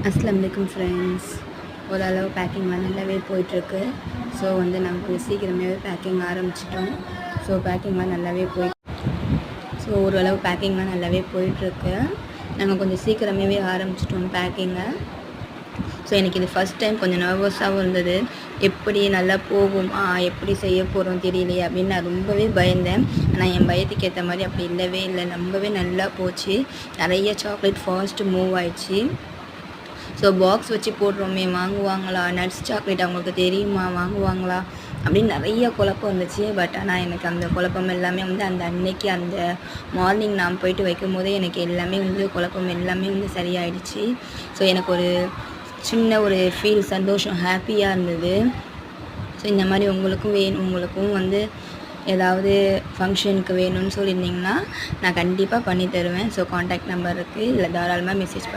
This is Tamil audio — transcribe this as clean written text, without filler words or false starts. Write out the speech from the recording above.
அஸ்ஸலாமு அலைக்கும் ஃப்ரெண்ட்ஸ். ஓரளவு பேக்கிங்லாம் நல்லாவே போயிட்டுருக்கு. ஸோ நாங்கள் சீக்கிரமே பேக்கிங் ஆரம்பிச்சிட்டோம். ஸோ பேக்கிங்லாம் நல்லாவே ஓரளவு பேக்கிங்லாம் நல்லாவே போயிட்டுருக்கு. நாங்கள் கொஞ்சம் சீக்கிரமே ஆரம்பிச்சிட்டோம் பேக்கிங்கை. ஸோ எனக்கு இது ஃபஸ்ட் டைம் கொஞ்சம் நர்வஸாகவும் இருந்தது. எப்படி நல்லா போகுமா, எப்படி செய்ய போகிறோம் தெரியலையே அப்படின்னு நான் ரொம்பவே பயந்தேன். ஆனால் என் பயத்துக்கு ஏற்ற மாதிரி அப்படி இல்லவே இல்லை, ரொம்பவே நல்லா போச்சு. நிறைய சாக்லேட் ஃபாஸ்ட்டு மூவ் ஆயிடுச்சு. ஸோ பாக்ஸ் வச்சு போடுறோமே, வாங்குவாங்களா, நட்ஸ் சாக்லேட் அவங்களுக்கு தெரியுமா, வாங்குவாங்களா அப்படின்னு நிறைய குழப்பம் இருந்துச்சு. பட் ஆனால் எனக்கு அந்த குழப்பம் எல்லாமே அந்த அன்னைக்கு அந்த மார்னிங் நான் போயிட்டு வைக்கும் போதே எனக்கு எல்லாமே குழப்பம் எல்லாமே சரியாயிடுச்சு. ஸோ எனக்கு ஒரு சின்ன ஒரு ஃபீல், சந்தோஷம், ஹாப்பியாக இருந்தது. ஸோ இந்த மாதிரி உங்களுக்கும் ஏதாவது ஃபங்க்ஷனுக்கு வேணும்னு சொல்லியிருந்தீங்கன்னா நான் கண்டிப்பாக பண்ணி தருவேன். ஸோ காண்டாக்ட் நம்பர் இருக்குது, இல்லை தாராளமாக மெசேஜ்